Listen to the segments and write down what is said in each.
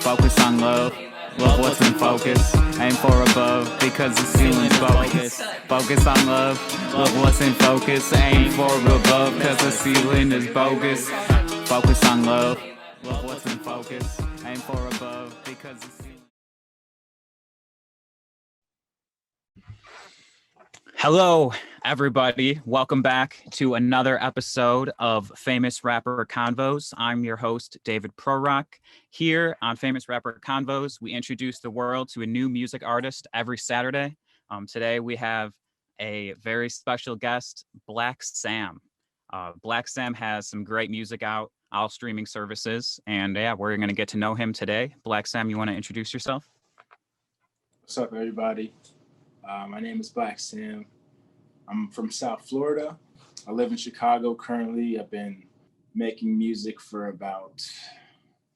Focus on love. Love what's in focus. Aim for above because the ceiling's bogus. Focus on love. Love what's in focus. Aim for above because the ceiling is bogus. Focus on love. Love what's in focus. Aim for above because the ceiling. Hello, everybody. Welcome back to another episode of Famous Rapper Convos. I'm your host, David Prorock. Here on Famous Rapper Convos, we introduce the world to a new music artist every Saturday. Today, we have a very special guest, Blvck Svm. Blvck Svm has some great music out, all streaming services. And yeah, we're going to get to know him today. Blvck Svm, you want to introduce yourself? What's up, everybody? My name is Blvck Svm. I'm from South Florida. I live in Chicago currently. I've been making music for about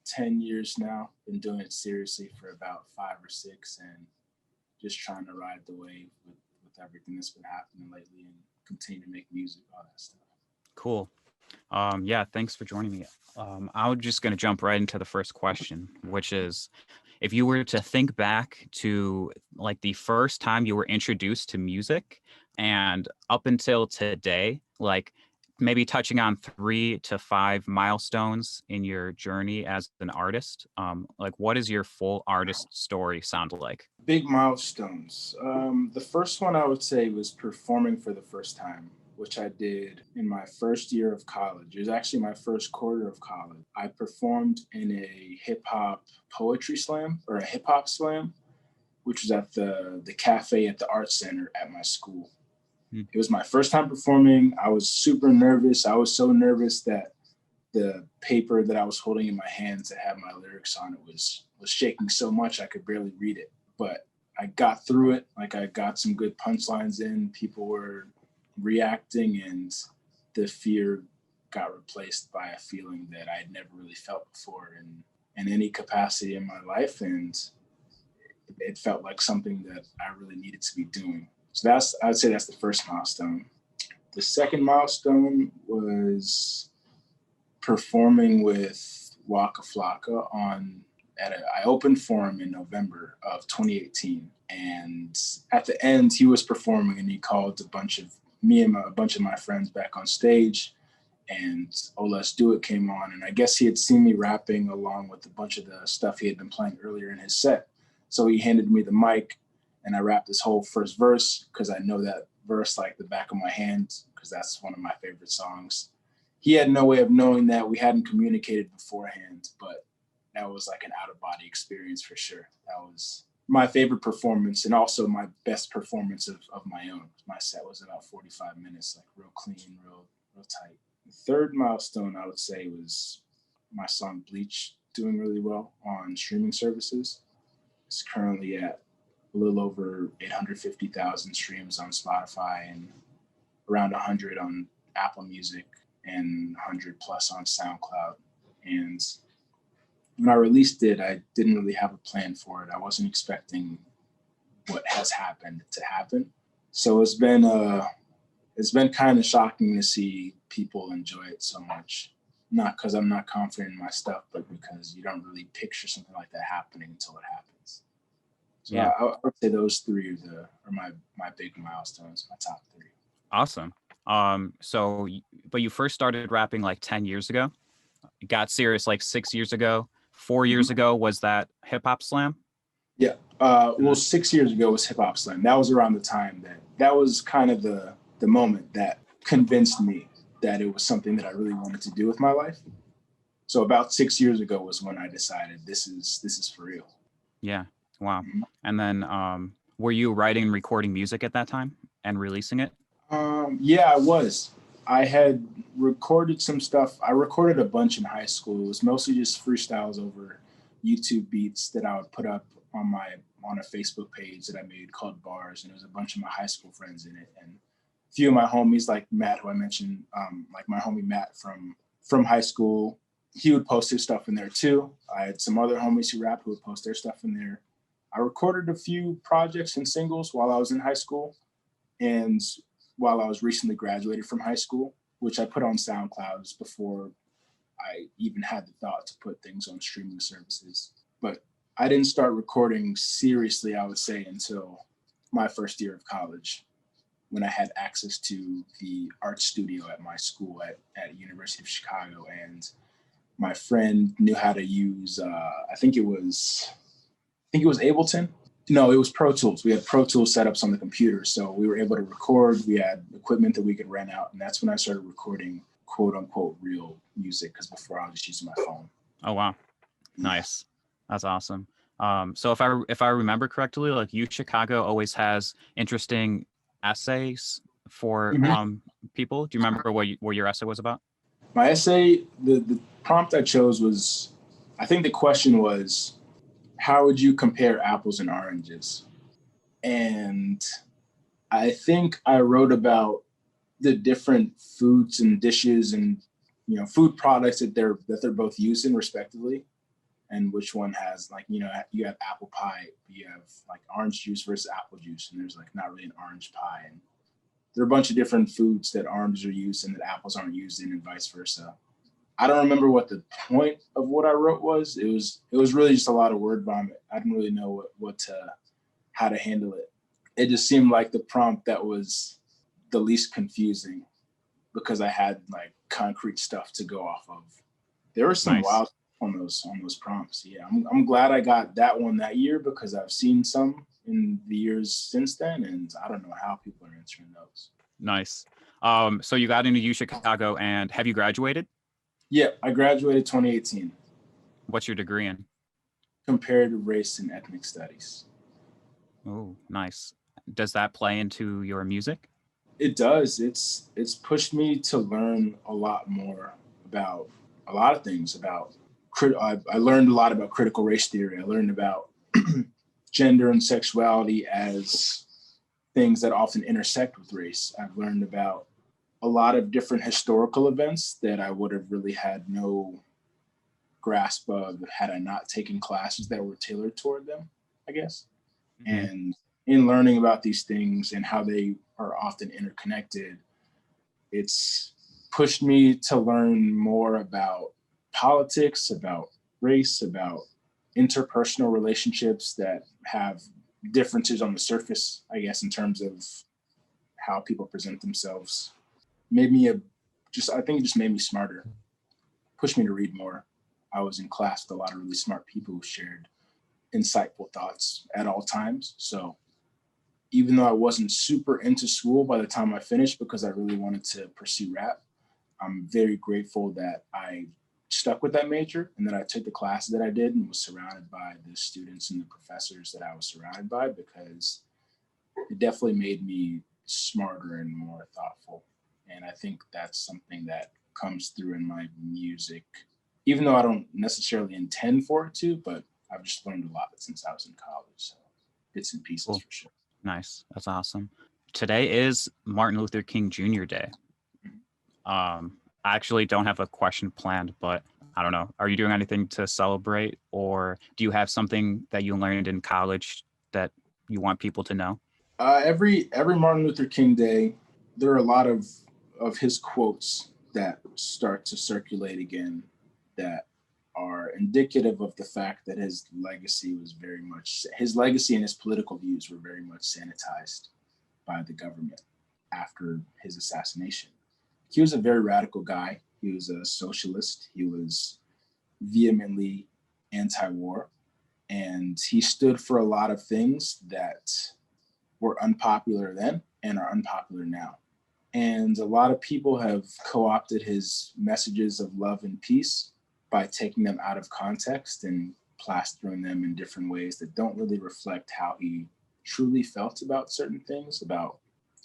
10 years now. Been doing it seriously for about 5 or 6 and just trying to ride the wave with everything that's been happening lately and continue to make music, all that stuff. Cool. Yeah, thanks for joining me. I'm just going to jump right into the first question, which is, if you were to think back to like the first time you were introduced to music and up until today, like maybe touching on 3 to 5 milestones in your journey as an artist, like what does your full artist story sound like? Big milestones. The first one I would say was performing for the first time, which I did in my first year of college. It was actually my first quarter of college. I performed in a hip hop poetry slam or a hip hop slam, which was at the cafe at the art center at my school. It was my first time performing. I was super nervous. I was so nervous that the paper that I was holding in my hands that had my lyrics on it was shaking so much I could barely read it. But I got through it. Like I got some good punchlines in. People were reacting, and the fear got replaced by a feeling that I'd never really felt before in any capacity in my life, and it felt like something that I really needed to be doing. So I would say that's the first milestone. The second milestone was performing with Waka Flocka I opened for him in November of 2018, and at the end he was performing and he called a bunch of my friends back on stage, and Oh Let's Do It came on, and I guess he had seen me rapping along with a bunch of the stuff he had been playing earlier in his set. So he handed me the mic and I rapped this whole first verse because I know that verse like the back of my hand because that's one of my favorite songs. He had no way of knowing that. We hadn't communicated beforehand, but that was like an out-of-body experience for sure. That was my favorite performance and also my best performance of my own. My set was about 45 minutes, like real clean, real tight. The third milestone I would say was my song Bleach doing really well on streaming services. It's currently at a little over 850,000 streams on Spotify and around 100 on Apple Music and 100 plus on SoundCloud. And when I released it, I didn't really have a plan for it. I wasn't expecting what has happened to happen. So it's been kind of shocking to see people enjoy it so much. Not because I'm not confident in my stuff, but because you don't really picture something like that happening until it happens. So yeah, I would say those 3 are my big milestones, my top 3. Awesome. But you first started rapping like 10 years ago. You got serious like 6 years ago. 4 years ago was that hip hop slam? Yeah. Well, 6 years ago was hip hop slam. That was around the time that was kind of the moment that convinced me that it was something that I really wanted to do with my life. So about 6 years ago was when I decided this is for real. Yeah. Wow. Mm-hmm. And then were you writing and recording music at that time and releasing it? Yeah, I was. I had recorded some stuff. I recorded a bunch in high school. It was mostly just freestyles over YouTube beats that I would put up on a Facebook page that I made called Bars, and it was a bunch of my high school friends in it. And a few of my homies, like Matt, who I mentioned, like my homie Matt from high school, he would post his stuff in there too. I had some other homies who rap who would post their stuff in there. I recorded a few projects and singles while I was in high school and while I was recently graduated from high school, which I put on SoundCloud before I even had the thought to put things on streaming services. but I didn't start recording seriously, I would say, until my first year of college, when I had access to the art studio at my school at University of Chicago. And my friend knew how to use, I think it was Ableton. No, it was Pro Tools. We had Pro Tools setups on the computer. So we were able to record. We had equipment that we could rent out. And that's when I started recording quote unquote real music, because before I was just using my phone. Oh, wow. Nice. That's awesome. So if I remember correctly, like UChicago always has interesting essays for people. Do you remember what your essay was about? My essay, the prompt I chose was, I think the question was, how would you compare apples and oranges? And I think I wrote about the different foods and dishes and, you know, food products that they're both using respectively, and which one has, like, you know, you have apple pie, you have like orange juice versus apple juice, and there's like not really an orange pie. And there are a bunch of different foods that oranges are used and that apples aren't used in, and vice versa. I don't remember what the point of what I wrote was. It was really just a lot of word vomit. I didn't really know how to handle it. It just seemed like the prompt that was the least confusing, because I had like concrete stuff to go off of. There was some wild on those prompts. Yeah, I'm glad I got that one that year, because I've seen some in the years since then, and I don't know how people are answering those. Nice. So you got into UChicago, and have you graduated? Yeah, I graduated 2018. What's your degree in? Comparative race and ethnic studies. Oh, nice. Does that play into your music? It does. It's pushed me to learn a lot more about a lot of things. I learned a lot about critical race theory. I learned about gender and sexuality as things that often intersect with race. I've learned about a lot of different historical events that I would have really had no grasp of had I not taken classes that were tailored toward them, I guess. Mm-hmm. And in learning about these things and how they are often interconnected, it's pushed me to learn more about politics, about race, about interpersonal relationships that have differences on the surface, I guess, in terms of how people present themselves. I think it just made me smarter, pushed me to read more. I was in class with a lot of really smart people who shared insightful thoughts at all times. So even though I wasn't super into school by the time I finished, because I really wanted to pursue rap, I'm very grateful that I stuck with that major and that I took the classes that I did and was surrounded by the students and the professors that I was surrounded by, because it definitely made me smarter and more thoughtful. And I think that's something that comes through in my music, even though I don't necessarily intend for it to, but I've just learned a lot since I was in college. So bits and pieces. Cool. For sure. Nice. That's awesome. Today is Martin Luther King Jr. Day. I actually don't have a question planned, but I don't know. Are you doing anything to celebrate, or do you have something that you learned in college that you want people to know? Every Martin Luther King Day, there are a lot of his quotes that start to circulate again that are indicative of the fact that his legacy and his political views were very much sanitized by the government after his assassination. He was a very radical guy. He was a socialist. He was vehemently anti-war, and he stood for a lot of things that were unpopular then and are unpopular now. And a lot of people have co-opted his messages of love and peace by taking them out of context and plastering them in different ways that don't really reflect how he truly felt about certain things, about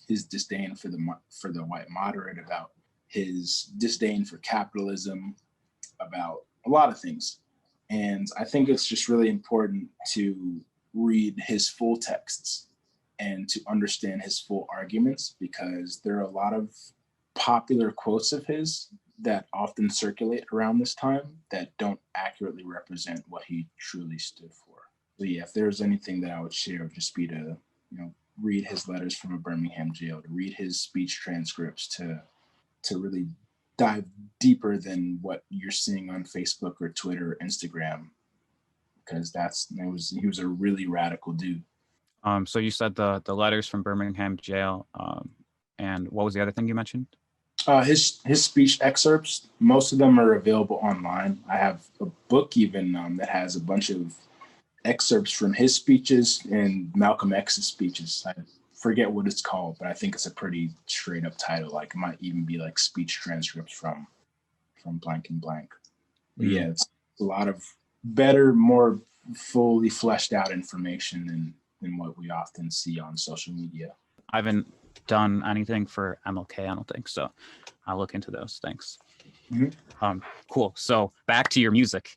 his disdain for the white moderate, about his disdain for capitalism, about a lot of things. And I think it's just really important to read his full texts and to understand his full arguments, because there are a lot of popular quotes of his that often circulate around this time that don't accurately represent what he truly stood for. So yeah, if there's anything that I would share, it would just be to, read his letters from a Birmingham jail, to read his speech transcripts, to really dive deeper than what you're seeing on Facebook or Twitter or Instagram. because he was a really radical dude. So you said the letters from Birmingham jail, and what was the other thing you mentioned? His speech excerpts, most of them are available online. I have a book even that has a bunch of excerpts from his speeches and Malcolm X's speeches. I forget what it's called, but I think it's a pretty straight up title. Like it might even be like speech transcripts from blank and blank. But yeah, it's a lot of better, more fully fleshed out information than what we often see on social media. I haven't done anything for MLK, I don't think, so I'll look into those. Thanks. Cool. So back to your music.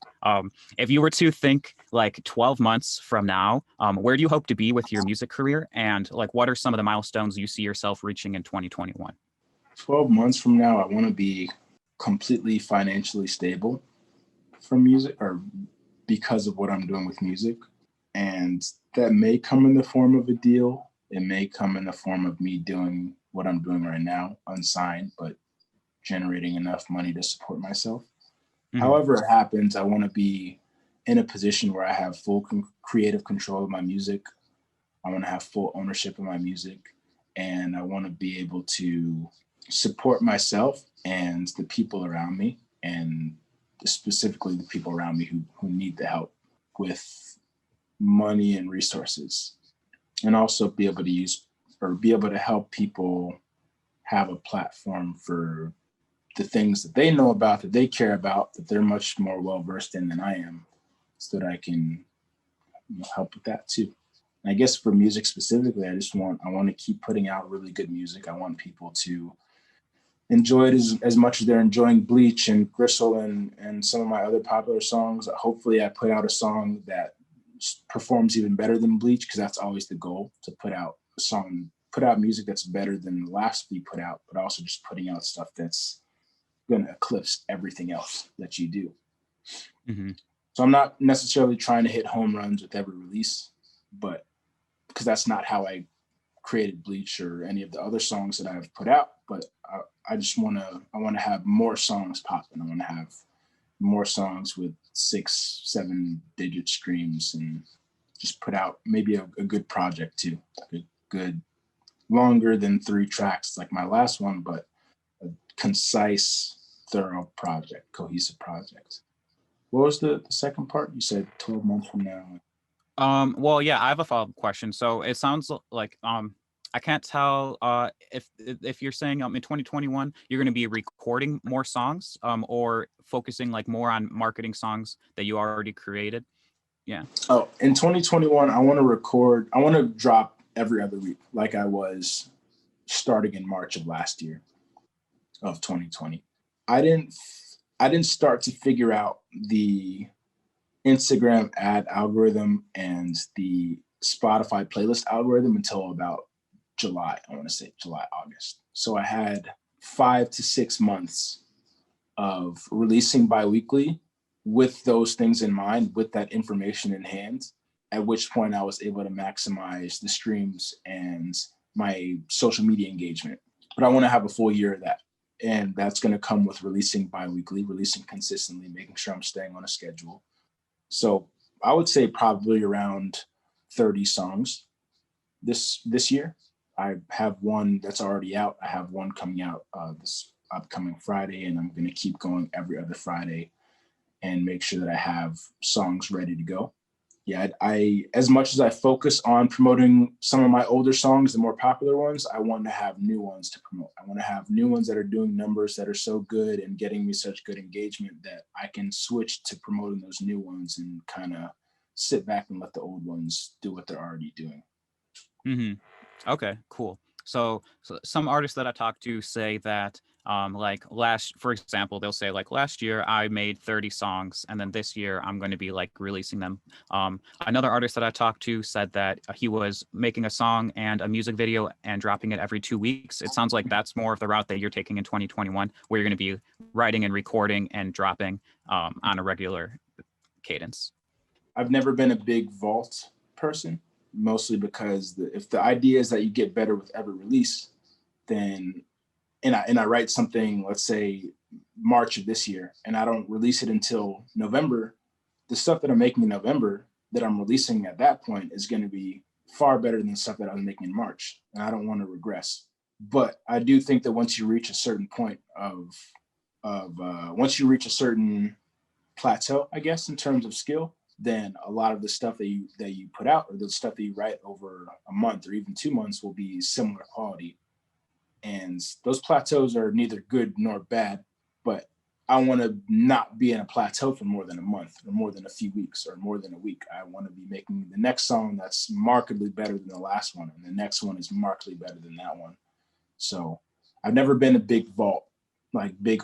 If you were to think like 12 months from now, where do you hope to be with your music career? And like, what are some of the milestones you see yourself reaching in 2021? 12 months from now, I want to be completely financially stable from music, or because of what I'm doing with music. And that may come in the form of a deal. It may come in the form of me doing what I'm doing right now, unsigned, but generating enough money to support myself. However it happens, I want to be in a position where I have full creative control of my music. I want to have full ownership of my music, and I want to be able to support myself and the people around me, and specifically the people around me who need the help with money and resources, and also be able to help people have a platform for the things that they know about, that they care about, that they're much more well-versed in than I am, so that I can help with that too. And I guess for music specifically, I want to keep putting out really good music. I want people to enjoy it as much as they're enjoying Bleach and Gristle and some of my other popular songs. Hopefully I put out a song that performs even better than Bleach, because that's always the goal, to put out music that's better than the last we put out, but also just putting out stuff that's going to eclipse everything else that you do. So I'm not necessarily trying to hit home runs with every release, but because that's not how I created Bleach or any of the other songs that I've put out. But I want to have more songs popping. I want to have more songs with 6-7 digit streams, and just put out maybe a good project too, like a good, longer than 3 tracks like my last one, but a concise, thorough project, cohesive project. What was the second part? You said 12 months from now. Well, yeah, I have a follow-up question. So it sounds like I can't tell if you're saying in 2021 you're going to be recording more songs or focusing like more on marketing songs that you already created. Yeah. Oh, in 2021, I want to drop every other week, like I was starting in March of last year of 2020. I didn't start to figure out the Instagram ad algorithm and the Spotify playlist algorithm until about July. I want to say July, August. So I had 5 to 6 months of releasing bi-weekly with those things in mind, with that information in hand, at which point I was able to maximize the streams and my social media engagement. But I want to have a full year of that. And that's going to come with releasing bi-weekly, releasing consistently, making sure I'm staying on a schedule. So I would say probably around 30 songs this year. I have one that's already out. I have one coming out this upcoming Friday, and I'm going to keep going every other Friday and make sure that I have songs ready to go. Yeah, I as much as I focus on promoting some of my older songs, the more popular ones, I want to have new ones to promote. I want to have new ones that are doing numbers that are so good and getting me such good engagement that I can switch to promoting those new ones and kind of sit back and let the old ones do what they're already doing. Okay, cool. So some artists that I talk to say that for example, they'll say like last year I made 30 songs and then this year I'm going to be like releasing them. Another artist that I talked to said that he was making a song and a music video and dropping it every 2 weeks. It sounds like that's more of the route that you're taking in 2021, where you're going to be writing and recording and dropping on a regular cadence. I've never been a big vault person, mostly because if the idea is that you get better with every release, then and I write something, let's say March of this year, and I don't release it until November, the stuff that I'm making in November that I'm releasing at that point is going to be far better than the stuff that I was making in March. And I don't want to regress. But I do think that once you reach a certain point once you reach a certain plateau, I guess, in terms of skill, then a lot of the stuff that you put out or the stuff that you write over a month or even 2 months will be similar quality. And those plateaus are neither good nor bad, but I want to not be in a plateau for more than a month or more than a few weeks or more than a week. I want to be making the next song that's markedly better than the last one, and the next one is markedly better than that one. So I've never been a big vault, like big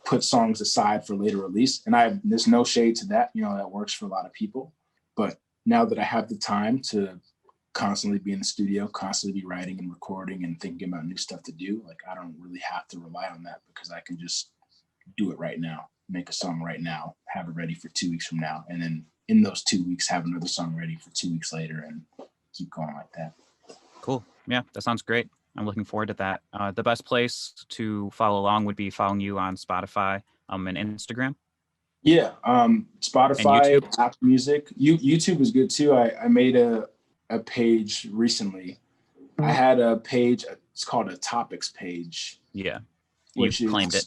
put songs aside for later release. And there's no shade to that, that works for a lot of people. But now that I have the time to constantly be in the studio, constantly be writing and recording and thinking about new stuff to do, like I don't really have to rely on that because I can just do it right now, make a song right now, have it ready for 2 weeks from now. And then in those 2 weeks, have another song ready for 2 weeks later and keep going like that. Cool. Yeah, that sounds great. I'm looking forward to that. The best place to follow along would be following you on Spotify and Instagram. Yeah, Spotify, and YouTube. Apple Music. YouTube is good too. I made a page recently. I had a page, it's called a topics page. Yeah, you claimed it.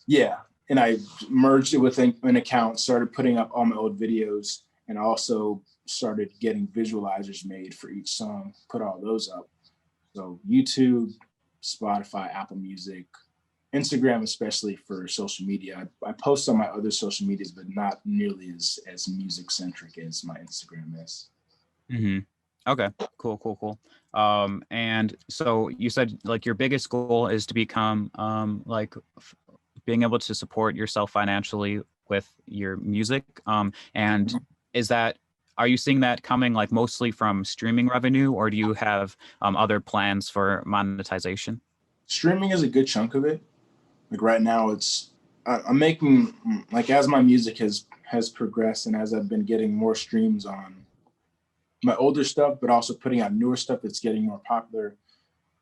Yeah, and I merged it with an account, started putting up all my old videos, and also started getting visualizers made for each song, put all those up. So YouTube, Spotify, Apple Music, Instagram, especially for social media. I post on my other social medias, but not nearly as music centric as my Instagram is. Mm-hmm. Okay, cool. And so you said like your biggest goal is to become being able to support yourself financially with your music. And are you seeing that coming like mostly from streaming revenue, or do you have other plans for monetization? Streaming is a good chunk of it. Like right now I'm making, like as my music has progressed and as I've been getting more streams on my older stuff, but also putting out newer stuff that's getting more popular,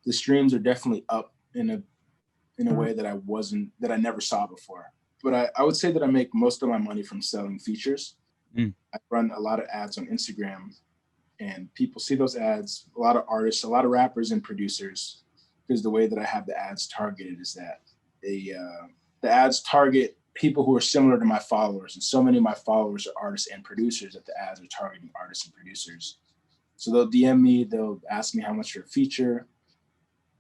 the streams are definitely up in a way that I never saw before. But I would say that I make most of my money from selling features. I run a lot of ads on Instagram and people see those ads, a lot of artists, a lot of rappers and producers, because the way that I have the ads targeted is that the ads target people who are similar to my followers. And so many of my followers are artists and producers that the ads are targeting artists and producers. So they'll DM me, they'll ask me how much for a feature.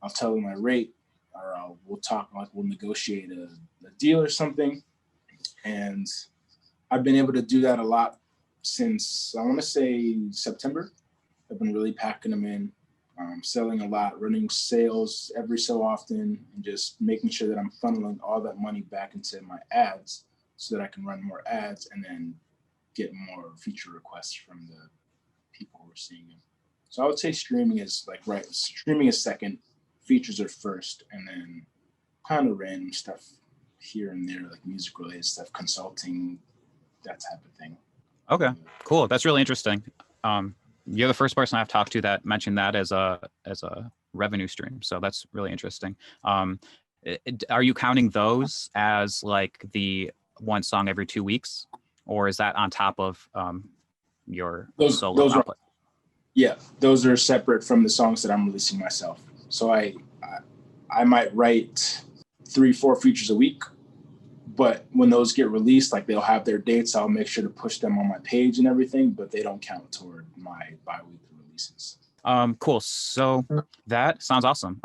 I'll tell them my rate, or we'll negotiate a deal or something. And I've been able to do that a lot since, I want to say September. I've been really packing them in, selling a lot, running sales every so often, and just making sure that I'm funneling all that money back into my ads so that I can run more ads and then get more feature requests from the people who are seeing them. So I would say streaming is second, features are first, and then kind of random stuff here and there, like music related stuff, consulting, that type of thing. Okay, cool. That's really interesting. You're the first person I've talked to that mentioned that as a revenue stream. So that's really interesting. Are you counting those as like the one song every 2 weeks, or is that on top of your solo output? Yeah, those are separate from the songs that I'm releasing myself. So I might write 3-4 features a week, but when those get released, like they'll have their dates, I'll make sure to push them on my page and everything, but they don't count toward my bi-weekly releases. Cool. So that sounds awesome.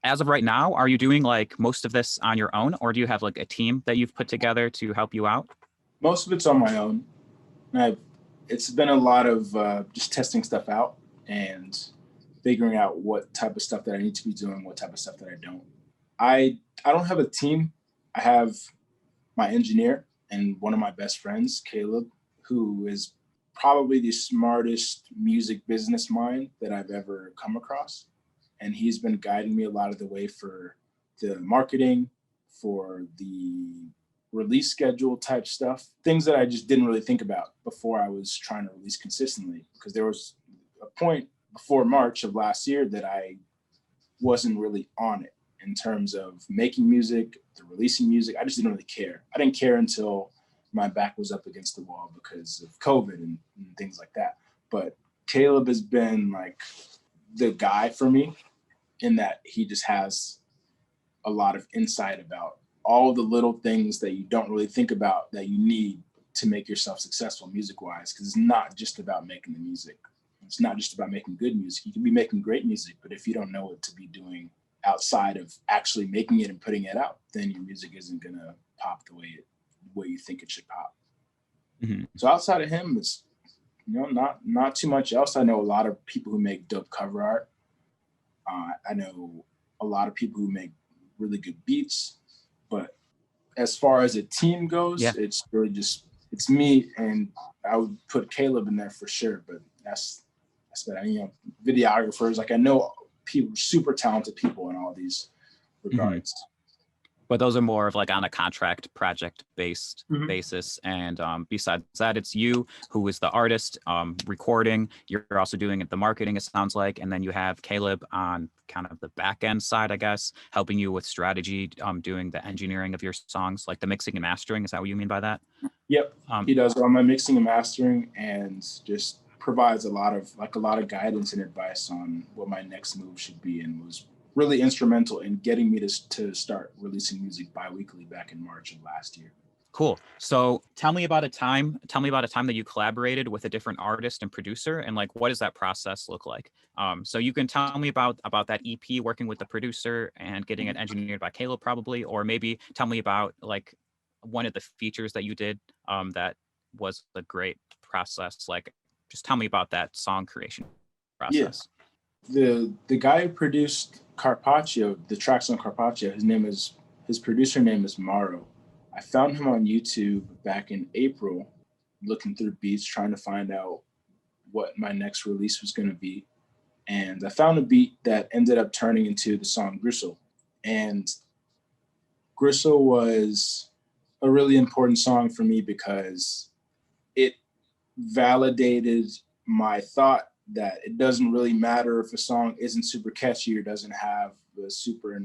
As of right now, are you doing like most of this on your own, or do you have like a team that you've put together to help you out? Most of it's on my own. It's been a lot of just testing stuff out and figuring out what type of stuff that I need to be doing, what type of stuff that I don't. I don't have a team. I have my engineer and one of my best friends, Caleb, who is probably the smartest music business mind that I've ever come across. And he's been guiding me a lot of the way for the marketing, for the release schedule type stuff, things that I just didn't really think about before I was trying to release consistently, because there was a point before March of last year that I wasn't really on it in terms of making music, the releasing music. I just didn't really care. I didn't care until my back was up against the wall because of COVID and things like that. But Caleb has been like the guy for me in that he just has a lot of insight about all the little things that you don't really think about that you need to make yourself successful music-wise, because it's not just about making the music. It's not just about making good music. You can be making great music, but if you don't know what to be doing outside of actually making it and putting it out, then your music isn't gonna pop the way you think it should pop. Mm-hmm. So outside of him, it's not too much else. I know a lot of people who make dope cover art. I know a lot of people who make really good beats, but as far as a team goes, it's really just it's me, and I would put Caleb in there for sure. But that's better. Videographers, like I know people, super talented people in all these regards. Mm-hmm. But those are more of like on a contract project based Mm-hmm. basis. And besides that, it's you who is the artist recording. You're also doing the marketing, it sounds like. And then you have Caleb on kind of the back end side, I guess, helping you with strategy, doing the engineering of your songs, like the mixing and mastering. Is that what you mean by that? Yep. He does all my mixing and mastering and just provides a lot of guidance and advice on what my next move should be, and was really instrumental in getting me to start releasing music bi-weekly back in March of last year. Cool. So tell me about a time that you collaborated with a different artist and producer, and like, what does that process look like? So you can tell me about that EP, working with the producer and getting it engineered by Caleb probably, or maybe tell me about like one of the features that you did that was a great process. Like, just tell me about that song creation process. Yeah. The guy who produced Carpaccio, the tracks on Carpaccio, his producer name is Maro. I found him on YouTube back in April, looking through beats, trying to find out what my next release was going to be. And I found a beat that ended up turning into the song Gristle. And Gristle was a really important song for me because it validated my thought that it doesn't really matter if a song isn't super catchy or doesn't have a super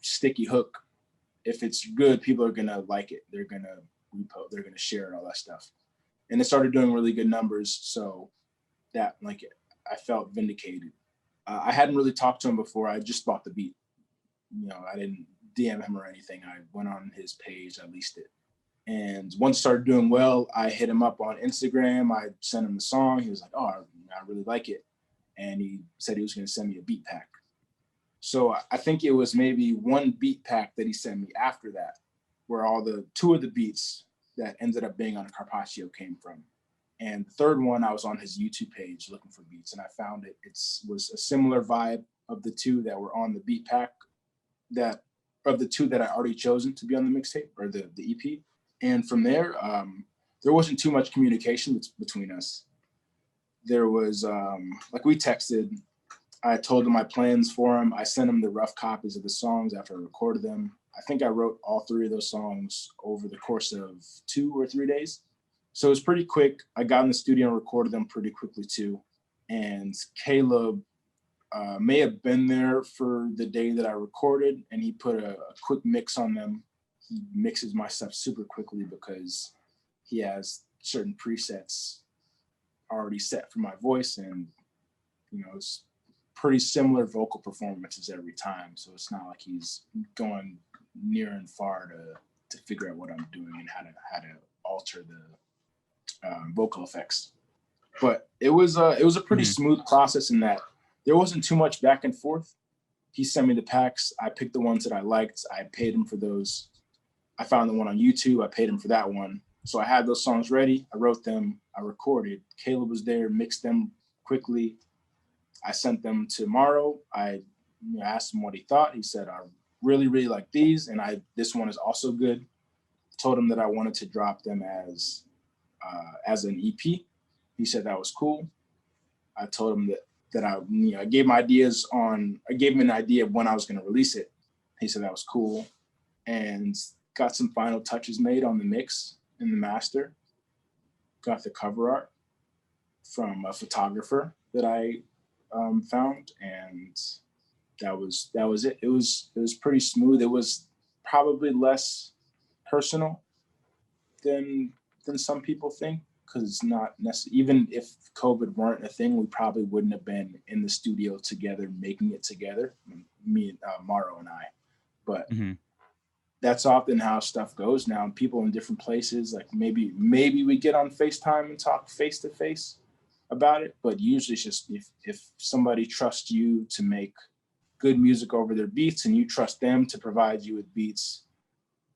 sticky hook. If it's good, people are gonna like it. They're gonna repost, they're gonna share it, all that stuff. And it started doing really good numbers, so that I felt vindicated. I hadn't really talked to him before. I just bought the beat. I didn't DM him or anything. I went on his page, I leased it. And once it started doing well, I hit him up on Instagram. I sent him the song. He was like, "Oh, I really like it." And he said he was going to send me a beat pack. So I think it was maybe one beat pack that he sent me after that, where two of the beats that ended up being on Carpaccio came from. And the third one, I was on his YouTube page looking for beats, and I found it. It was a similar vibe of the two that were on the beat pack, of the two that I already chosen to be on the mixtape or the EP. And from there wasn't too much communication between us. There was, we texted. I told him my plans for him. I sent him the rough copies of the songs after I recorded them. I think I wrote all three of those songs over the course of 2 or 3 days. So it was pretty quick. I got in the studio and recorded them pretty quickly too. And Caleb may have been there for the day that I recorded, and he put a quick mix on them. He mixes my stuff super quickly because he has certain presets already set for my voice, and it's pretty similar vocal performances every time. So it's not like he's going near and far to figure out what I'm doing and how to alter the vocal effects. But it was a pretty smooth process in that there wasn't too much back and forth. He sent me the packs. I picked the ones that I liked. I paid him for those. I found the one on YouTube. I paid him for that one. So I had those songs ready. I wrote them. I recorded. Caleb was there, mixed them quickly. I sent them to Maro. I asked him what he thought. He said, "I really, really like these, and this one is also good." Told him that I wanted to drop them as an EP. He said that was cool. I told him that I gave him an idea of when I was going to release it. He said that was cool, and got some final touches made on the mix and the master. Got the cover art from a photographer that I found, and that was it. It was pretty smooth. It was probably less personal than some people think, because it's not necessarily, even if COVID weren't a thing, we probably wouldn't have been in the studio together, making it together, me and Maro and I. But that's often how stuff goes now. People in different places, like maybe we get on FaceTime and talk face to face about it, but usually it's just if somebody trusts you to make good music over their beats, and you trust them to provide you with beats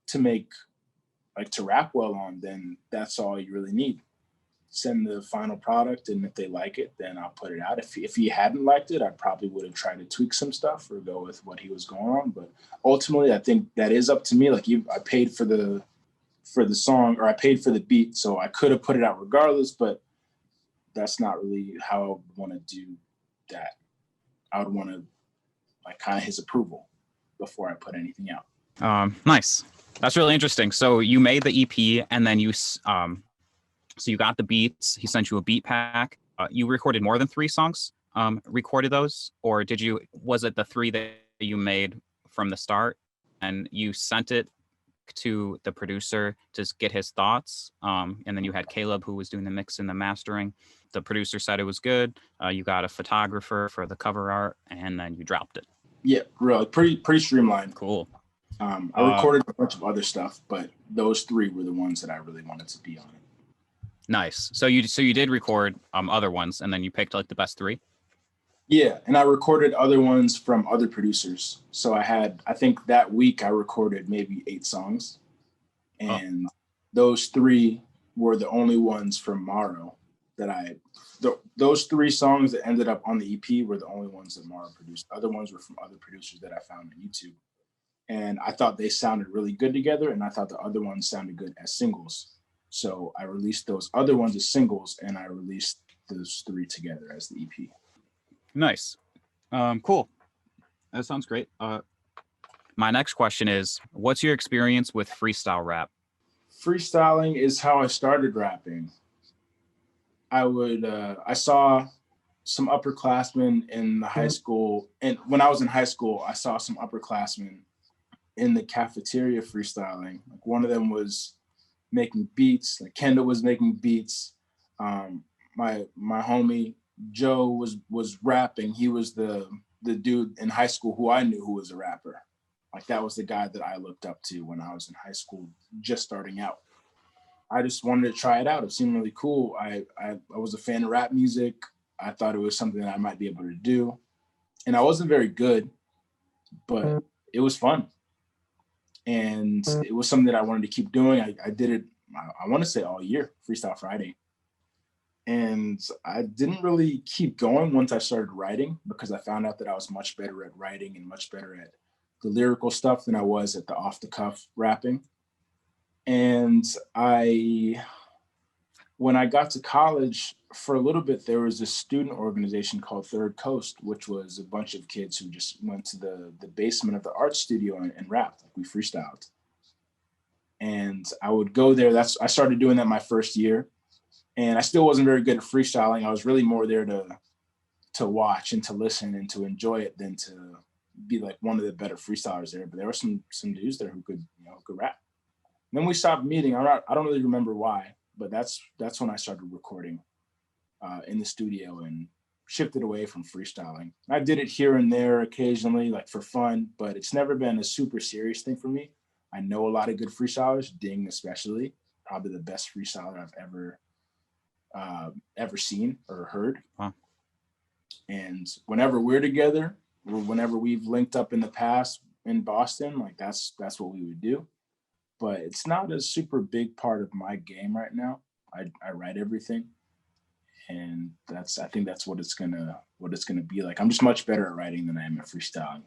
to make, like, to rap well on, then that's all you really need. Send the final product, and if they like it, then I'll put it out. If he hadn't liked it, I probably would have tried to tweak some stuff or go with what he was going on. But ultimately, I think that is up to me. Like, I paid for the song, or I paid for the beat, so I could have put it out regardless, but that's not really how I would want to do that. I would want to, like, kind of his approval before I put anything out. Nice. That's really interesting. So you made the EP, and then so you got the beats. He sent you a beat pack. You recorded more than 3 songs. Recorded those, or was it the 3 that you made from the start, and you sent it to the producer to get his thoughts? And then you had Caleb, who was doing the mix and the mastering. The producer said it was good. You got a photographer for the cover art, and then you dropped it. Yeah, really, pretty streamlined. Cool. I recorded a bunch of other stuff, but those 3 were the ones that I really wanted to be on it. Nice. So you did record other ones, and then you picked, like, the best 3? Yeah, and I recorded other ones from other producers. So I think that week I recorded maybe 8 songs, and those 3 were the only ones from Maro that those 3 songs that ended up on the EP were the only ones that Maro produced. Other ones were from other producers that I found on YouTube. And I thought they sounded really good together, and I thought the other ones sounded good as singles. So I released those other ones as singles, and I released those 3 together as the EP. Nice. Cool. That sounds great. My next question is, what's your experience with freestyle rap? Freestyling is how I started rapping. I saw some upperclassmen in the high school, and when I was in high school, I saw some upperclassmen in the cafeteria freestyling. Like, one of them was making beats, like Kendall was making beats. My homie Joe was rapping. He was the dude in high school who I knew who was a rapper. Like, that was the guy that I looked up to when I was in high school, just starting out. I just wanted to try it out. It seemed really cool. I was a fan of rap music. I thought it was something that I might be able to do. And I wasn't very good, but it was fun. And it was something that I wanted to keep doing. I did it, I want to say all year, Freestyle Friday. And I didn't really keep going once I started writing, because I found out that I was much better at writing and much better at the lyrical stuff than I was at the off-the-cuff rapping. And when I got to college, for a little bit, there was a student organization called Third Coast, which was a bunch of kids who just went to the basement of the art studio and rapped. Like, we freestyled. And I would go there. I started doing that my first year. And I still wasn't very good at freestyling. I was really more there to watch and to listen and to enjoy it than to be like one of the better freestylers there. But there were some dudes there who could rap. And then we stopped meeting. I don't really remember why, but that's when I started recording in the studio and shifted away from freestyling. I did it here and there occasionally, like for fun, but it's never been a super serious thing for me. I know a lot of good freestylers, Ding especially, probably the best freestyler I've ever seen or heard. Wow. And whenever we're together, or whenever we've linked up in the past in Boston, like that's what we would do. But it's not a super big part of my game right now. I write everything, and I think that's what it's gonna be like. I'm just much better at writing than I am at freestyling.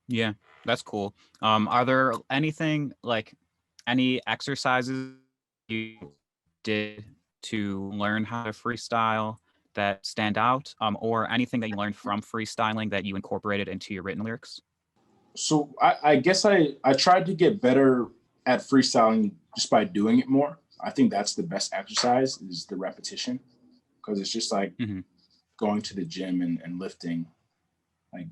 Yeah, that's cool. Are there any exercises you did to learn how to freestyle that stand out, or anything that you learned from freestyling that you incorporated into your written lyrics? So I guess I tried to get better at freestyling just by doing it more. I think that's the best exercise, is the repetition, because it's just like going to the gym and lifting. Like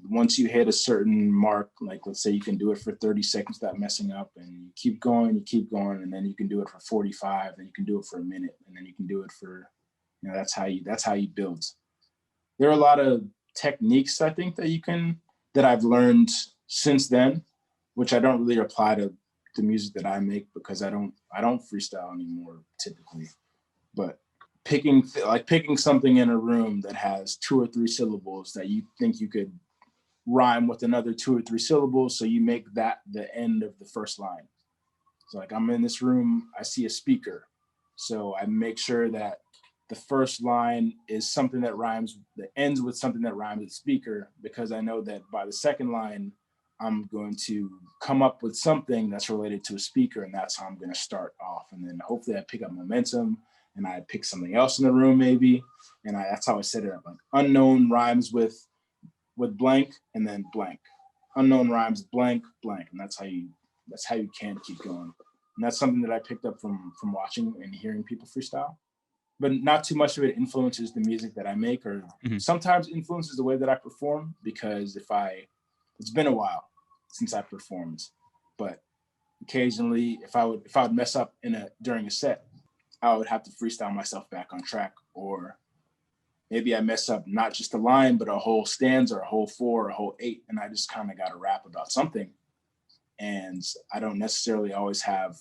once you hit a certain mark, like let's say you can do it for 30 seconds without messing up, and you keep going, and then you can do it for 45, then you can do it for a minute, and then you can do it for, that's how you build. There are a lot of techniques, I think, that I've learned since then, which I don't really apply to the music that I make, because I don't freestyle anymore typically. But picking something in a room that has 2 or 3 syllables that you think you could rhyme with another 2 or 3 syllables, so you make that the end of the first line. So like, I'm in this room, I see a speaker, so I make sure that the first line is something that ends with something that rhymes with speaker, because I know that by the second line, I'm going to come up with something that's related to a speaker, and that's how I'm going to start off. And then hopefully I pick up momentum, and I pick something else in the room maybe, and that's how I set it up. Like, unknown rhymes with blank, and then blank. Unknown rhymes blank, blank, and that's how you can keep going. And that's something that I picked up from watching and hearing people freestyle. But not too much of it influences the music that I make, or sometimes influences the way that I perform, because it's been a while since I performed, but occasionally if I would mess up during a set, I would have to freestyle myself back on track. Or maybe I mess up not just a line, but a whole stanza, or a whole 4, or a whole 8, and I just kind of got to rap about something. And I don't necessarily always have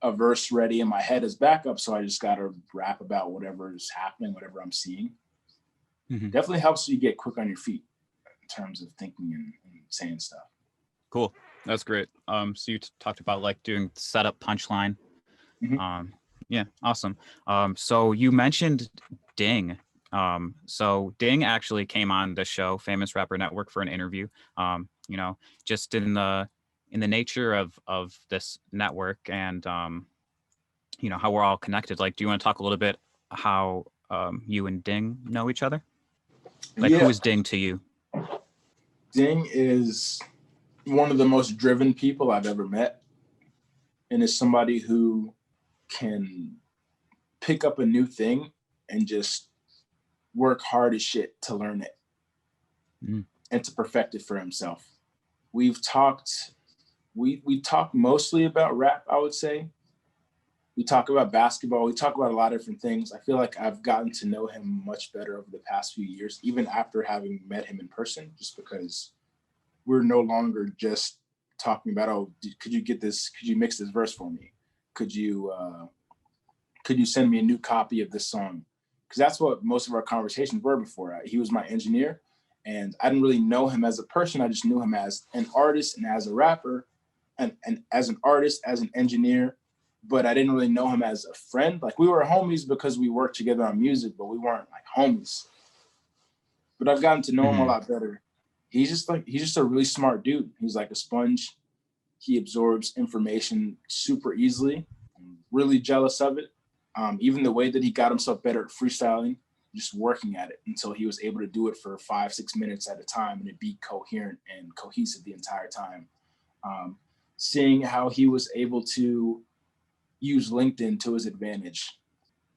a verse ready in my head as backup, so I just got to rap about whatever is happening, whatever I'm seeing. Definitely helps you get quick on your feet in terms of thinking and saying stuff. Cool. That's great. So you talked about like doing setup, punchline. Yeah, awesome. So you mentioned Ding. So Ding actually came on the show, Famous Rapper Network, for an interview. Just in the nature of this network, and how we're all connected. Like, do you want to talk a little bit how you and Ding know each other? Like, who is Ding to you? Ding is one of the most driven people I've ever met, and is somebody who can pick up a new thing and just work hard as shit to learn it and to perfect it for himself. We talk mostly about rap, I would say. We talk about basketball. We talk about a lot of different things. I feel like I've gotten to know him much better over the past few years, even after having met him in person, just because we're no longer just talking about, oh, could you mix this verse for me? Could you send me a new copy of this song? Because that's what most of our conversations were before. He was my engineer, and I didn't really know him as a person. I just knew him as an artist and as a rapper, and as an artist, as an engineer, but I didn't really know him as a friend. Like, we were homies because we worked together on music, but we weren't like homies. But I've gotten to know him a lot better. He's just a really smart dude. He's like a sponge. He absorbs information super easily. I'm really jealous of it. Even the way that he got himself better at freestyling, just working at it until he was able to do it for 5-6 minutes at a time, and it be coherent and cohesive the entire time. Seeing how he was able to use LinkedIn to his advantage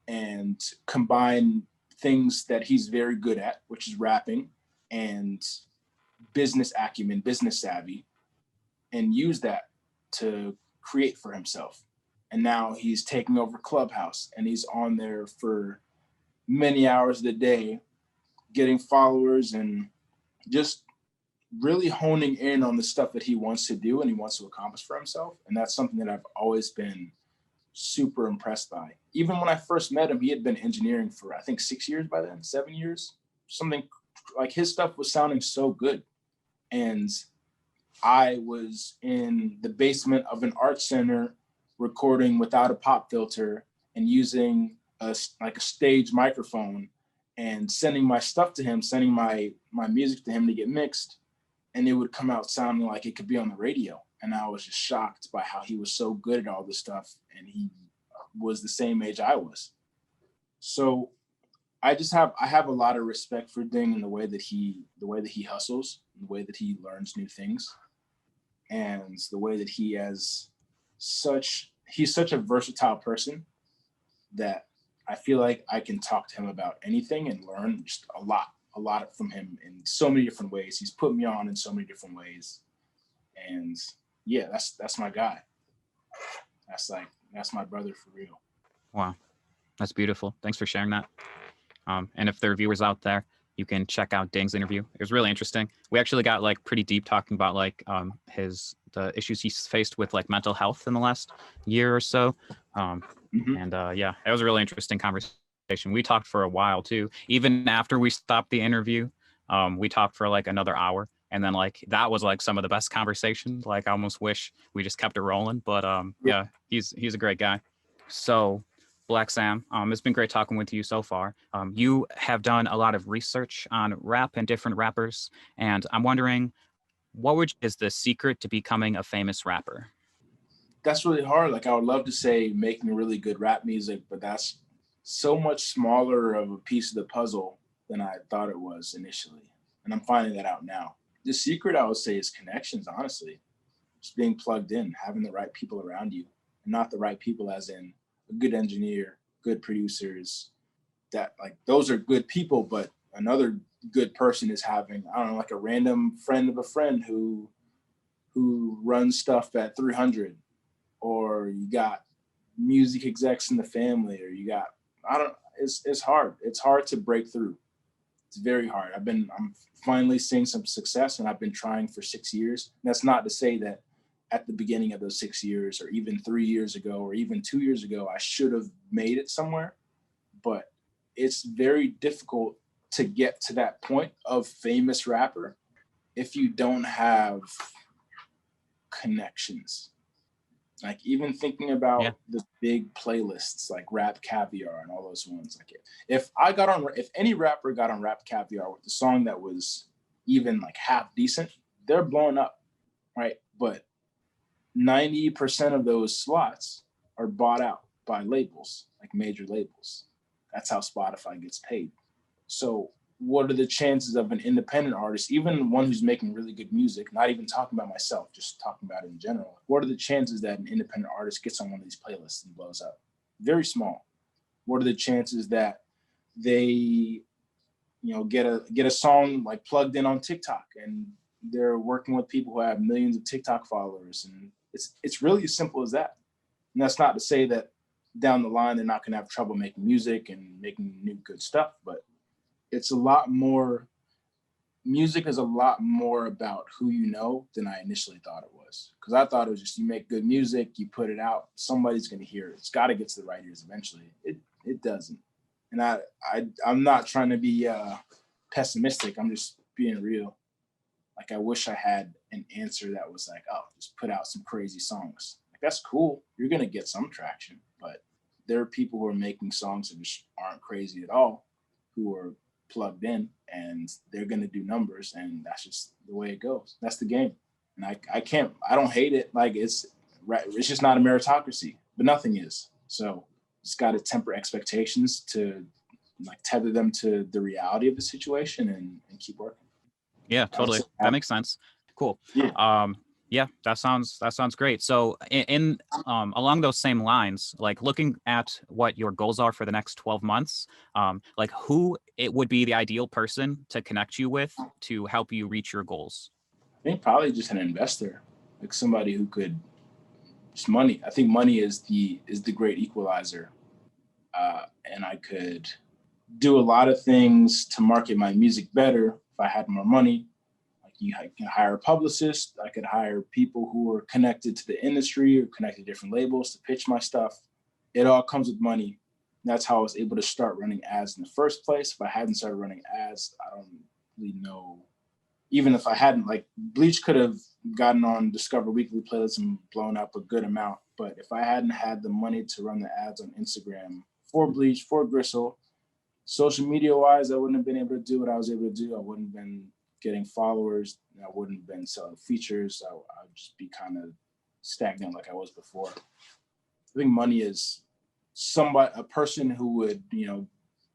and combine things that he's very good at, which is rapping and business acumen, business savvy, and use that to create for himself. And now he's taking over Clubhouse, and he's on there for many hours of the day, getting followers and just really honing in on the stuff that he wants to do and he wants to accomplish for himself. And that's something that I've always been super impressed by. Even when I first met him, he had been engineering for, I think, 6 years by then, 7 years, something like. His stuff was sounding so good. And I was in the basement of an art center recording without a pop filter and using a stage microphone and sending my stuff to him, sending my music to him to get mixed. And it would come out sounding like it could be on the radio. And I was just shocked by how he was so good at all this stuff. And he was the same age I was. So I have a lot of respect for Ding and the way that he hustles, the way that he learns new things, and the way that he's such a versatile person that I feel like I can talk to him about anything and learn just a lot a lot from him in so many different ways. He's put me on in so many different ways. And yeah, that's my guy. That's my brother for real. Wow, that's beautiful. Thanks for sharing that. And if there are viewers out there, you can check out Ding's interview. It was really interesting. We actually got like pretty deep talking about like the issues he's faced with like mental health in the last year or so. And yeah, it was a really interesting conversation. We talked for a while too. Even after we stopped the interview, we talked for like another hour. And then like that was like some of the best conversation. Like I almost wish we just kept it rolling. But yeah, he's a great guy. So Blvck Svm, it's been great talking with you so far. You have done a lot of research on rap and different rappers, and I'm wondering, is the secret to becoming a famous rapper? That's really hard. Like I would love to say making really good rap music, but that's so much smaller of a piece of the puzzle than I thought it was initially. And I'm finding that out now. The secret, I would say, is connections, honestly. Just being plugged in, having the right people around you, and not the right people as in a good engineer, good producers, that like those are good people, but another good person is having, I don't know, like a random friend of a friend who runs stuff at 300, or you got music execs in the family, or you got, it's hard. It's hard to break through. It's very hard. I'm finally seeing some success, and I've been trying for 6 years. And that's not to say that at the beginning of those 6 years, or even 3 years ago, or even 2 years ago, I should have made it somewhere. But it's very difficult to get to that point of famous rapper if you don't have connections. Like even thinking about the big playlists like Rap Caviar and all those ones. Like if any rapper got on Rap Caviar with a song that was even like half decent, they're blowing up, right? But 90% of those slots are bought out by labels, like major labels. That's how Spotify gets paid. So what are the chances of an independent artist, even one who's making really good music, not even talking about myself, just talking about it in general, what are the chances that an independent artist gets on one of these playlists and blows up? Very small. What are the chances that they, get a song like plugged in on TikTok and they're working with people who have millions of TikTok followers? And it's really as simple as that. And that's not to say that down the line they're not going to have trouble making music and making new good stuff, but it's a lot more, music is a lot more about who you know than I initially thought it was. Because I thought it was just you make good music, you put it out, somebody's going to hear it. It's got to get to the right ears eventually. It doesn't. And I'm not trying to be pessimistic. I'm just being real. Like I wish I had an answer that was like, oh, just put out some crazy songs. Like that's cool. You're going to get some traction. But there are people who are making songs that just aren't crazy at all, who are plugged in, and they're going to do numbers, and that's just the way it goes. That's the game. And I don't hate it. Like it's just not a meritocracy, but nothing is. So just got to temper expectations to like tether them to the reality of the situation and keep working. Yeah, totally. That makes sense. Cool. Yeah. Yeah, that sounds great. So in along those same lines, like looking at what your goals are for the next 12 months, like who it would be the ideal person to connect you with to help you reach your goals? I think probably just an investor, like somebody who could just money. I think money is the great equalizer. And I could do a lot of things to market my music better if I had more money. I can hire a publicist. I could hire people who are connected to the industry or connected to different labels to pitch my stuff. It all comes with money. That's how I was able to start running ads in the first place. If I hadn't started running ads, I don't really know. Even if I hadn't, like Bleach could have gotten on Discover Weekly playlists and blown up a good amount. But if I hadn't had the money to run the ads on Instagram for Bleach, for Gristle, social media wise, I wouldn't have been able to do what I was able to do. I wouldn't have been getting followers. I wouldn't have been selling features. I'd just be kind of stagnant like I was before. I think money is a person who would,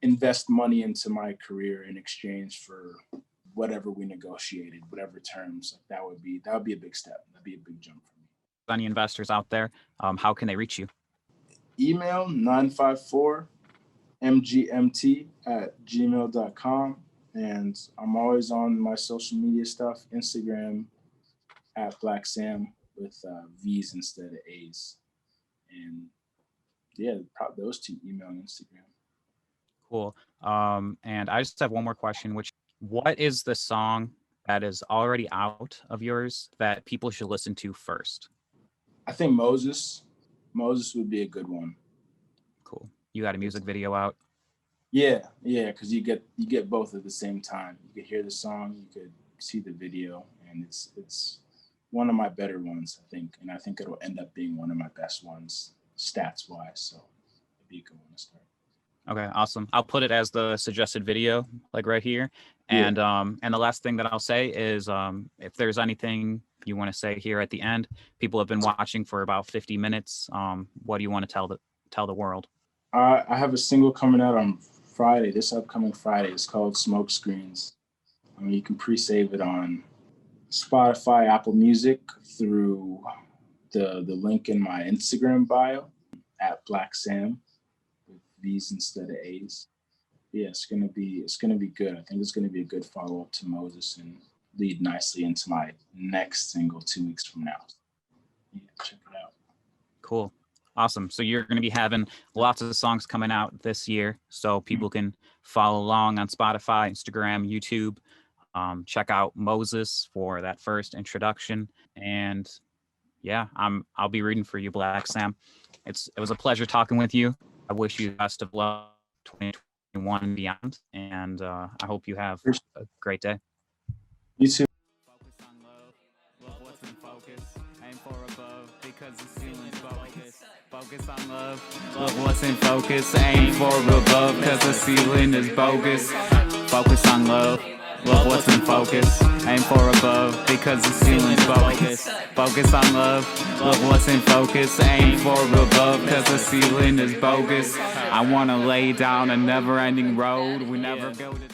invest money into my career in exchange for whatever we negotiated, whatever terms. Like that would be a big step. That'd be a big jump for me. Any investors out there, how can they reach you? Email 954mgmt@gmail.com. And I'm always on my social media stuff, Instagram at Blvck Svm with V's instead of A's. And yeah, probably those two, email and Instagram. Cool. And I just have one more question, which what is the song that is already out of yours that people should listen to first? I think Moses would be a good one. Cool. You got a music video out? Yeah, because you get both at the same time. You could hear the song, you could see the video, and it's one of my better ones, I think, and I think it'll end up being one of my best ones stats wise. So it'd be a good one to start. Okay, awesome. I'll put it as the suggested video, like right here. And the last thing that I'll say is, if there's anything you want to say here at the end, people have been watching for about 50 minutes. What do you want to tell the world? I have a single coming out on Friday, this upcoming Friday. It's called Smoke Screens. You can pre-save it on Spotify, Apple Music through the link in my Instagram bio at Blvck Svm with V's instead of A's. Yeah, it's gonna be good. I think it's gonna be a good follow-up to Moses and lead nicely into my next single 2 weeks from now. Yeah, check it out. Cool. Awesome. So you're going to be having lots of songs coming out this year, so people can follow along on Spotify, Instagram, YouTube. Check out Moses for that first introduction. And yeah, I'll be reading for you, Blvck Svm. It was a pleasure talking with you. I wish you the best of luck 2021 and beyond. And I hope you have a great day. You too. Focus on love what's in focus, aim for above because the ceiling's focus. Focus on love what's in focus, aim for above because the ceiling is bogus. Focus on love what's in focus, aim for above because the ceiling's bogus. Focus on love what's in focus, aim for above because the ceiling is bogus. I wanna lay down a never-ending road, we never go to